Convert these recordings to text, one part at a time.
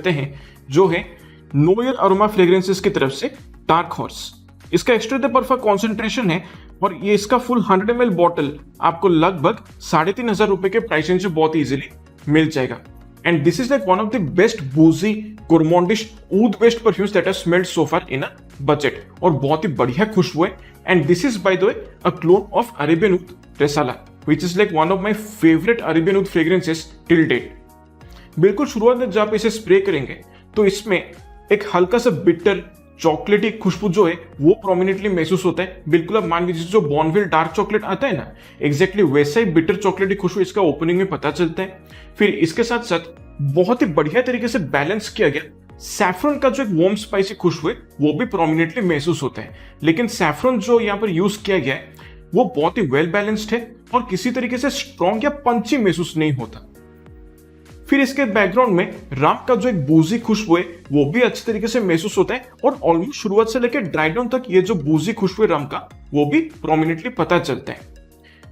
करते हैं, जो है नोयल अरोमा फ्रेग्रेंसेस की तरफ से डार्क हॉर्स। इसका एक्सट्रा परफेक्ट कॉन्सेंट्रेशन है और ये इसका फुल 100 ml बॉटल आपको लगभग 3,500 रुपए के प्राइस रेंज से बहुत इजीली मिल जाएगा। And this is like one of the best boozy gourmandish oud based perfumes that have smelled so far in a budget, और बहुत ही बढ़िया खुशबू है। And this is by the way a clone of Arabian oud Resala which is like one of my favourite Arabian oud fragrances till date. बिल्कुल शुरुआत में जब आप इसे स्प्रे करेंगे तो इसमें एक हल्का सा बिटर चॉकलेटी खुशबू जो है वो प्रोमिनेंटली महसूस होता है। बिल्कुल आप मान लीजिए जो बॉर्नविल डार्क चॉकलेट आता है ना, एग्जैक्टली वैसा ही बिटर चॉकलेटी खुशबू इसका ओपनिंग में पता चलता है। फिर इसके साथ साथ बहुत ही बढ़िया तरीके से बैलेंस किया गया सैफरन का जो एक वार्म स्पाइसी खुशबू है वो भी प्रोमिनेंटली महसूस होता है। लेकिन सैफरन जो यहाँ पर यूज किया गया है वो बहुत ही वेल बैलेंस्ड है और किसी तरीके से स्ट्रॉन्ग या पंची महसूस नहीं होता। फिर इसके बैकग्राउंड में रम का जो एक बूजी खुशबू है वो भी अच्छे तरीके से महसूस होता है और ऑलमोस्ट शुरुआत से लेकर ड्राई डाउन तक ये जो बूजी खुशबू है रम का वो भी प्रोमिनेंटली पता चलता है।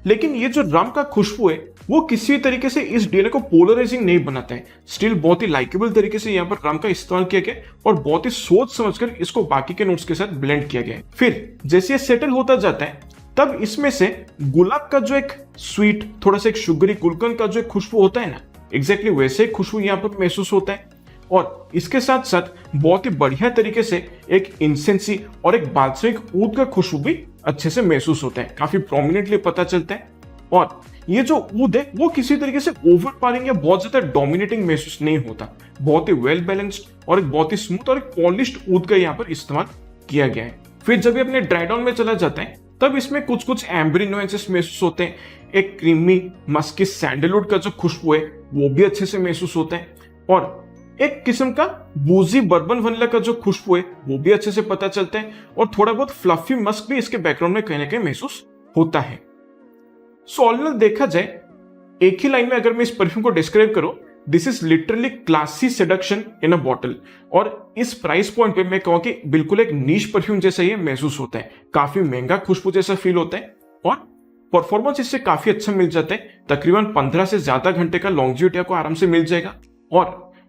लेकिन ये जो रम का खुशबू है वो किसी तरीके से इस डीएनए को पोलराइजिंग नहीं बनाता है। स्टिल बहुत ही लाइकेबल तरीके से यहाँ पर रम का इस्तेमाल किया गया और बहुत ही सोच समझकर इसको बाकी के नोट्स के साथ ब्लेंड किया गया है। फिर जैसे ये सेटल होता जाता है तब इसमें से गुलाब का जो एक स्वीट थोड़ा सा एक शुगरी गुलकंद का जो एक खुशबू होता है ना, एग्जैक्टली वैसे खुशबू यहाँ पर महसूस होता है। और इसके साथ साथ बहुत ही बढ़िया तरीके से एक इंसेंसी और एक बाल्समिक ऊद का खुशबू भी अच्छे से महसूस होता है, काफी प्रोमिनेंटली पता चलता है। और ये जो ऊद है वो किसी तरीके से ओवर पावरिंग या बहुत ज्यादा डोमिनेटिंग महसूस नहीं होता, बहुत ही वेल बैलेंस्ड और एक बहुत ही स्मूथ और एक पॉलिश्ड ऊद का यहाँ पर इस्तेमाल किया गया है। फिर जब ये अपने ड्राई डाउन में चला जाता है तब इसमें कुछ कुछ एम्बरी नुएंसेस महसूस होते हैं। एक क्रीमी मस्की सैंडलवुड का जो खुशबू है वो भी अच्छे से महसूस होता है और एक किस्म का बूजी बर्बन वनीला का जो खुशबू है वो भी अच्छे से पता चलता है और थोड़ा बहुत फ्लफी मस्क भी इसके बैकग्राउंड में कहीं ना कहीं महसूस होता है। सो ऑल इन ऑल देखा जाए एक ही लाइन में अगर मैं इस परफ्यूम को डिस्क्राइब करूं, this is literally classy seduction in a bottle. और इस प्राइस पॉइंट पे मैं कहूं कि बिल्कुल एक नीश परफ्यूम जैसा ये महसूस होता है, काफी महंगा खुशबू जैसा फील होता है और परफॉर्मेंस इससे काफी अच्छा मिल जाता है। तकरीबन 15 से ज्यादा घंटे का लॉन्जिविटी आपको आराम से मिल जाएगा और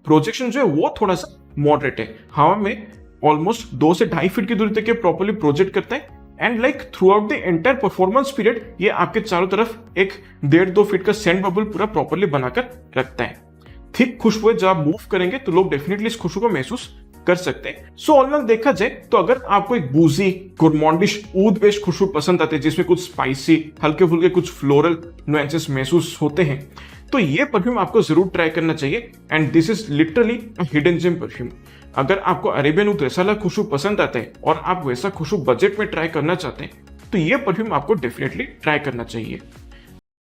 प्रोजेक्शन जो है वो थोड़ा सा मॉडरेट है, हवा में ऑलमोस्ट 2 से 2.5 फीट की दूरी तक ये प्रॉपर्ली प्रोजेक्ट करता है। And like through out the entire performance period ये आपके चारों तरफ एक 1.5-2 फीट का सेंट बबल पूरा प्रॉपर्ली बनाकर रखता है। थिक खुशबू है, जब आप मूव करेंगे तो लोग डेफिनेटली इस खुशबू को महसूस कर सकते हैं। सो ऑल इन ऑल देखा जाए तो अगर आपको एक बूजी गोरमॉन्डिश ऊद बेस्ड खुशबू पसंद आते हैं जिसमें कुछ स्पाइसी हल्के फुल्के कुछ फ्लोरल नुएंसेस महसूस होते हैं तो ये परफ्यूम आपको जरूर ट्राई करना चाहिए। And this is literally a hidden gem perfume. अगर आपको अरेबियन ऊद रेसाला खुशबू पसंद आता है और आप वैसा खुशबू बजट में ट्राई करना चाहते हैं तो ये परफ्यूम आपको डेफिनेटली ट्राई करना चाहिए।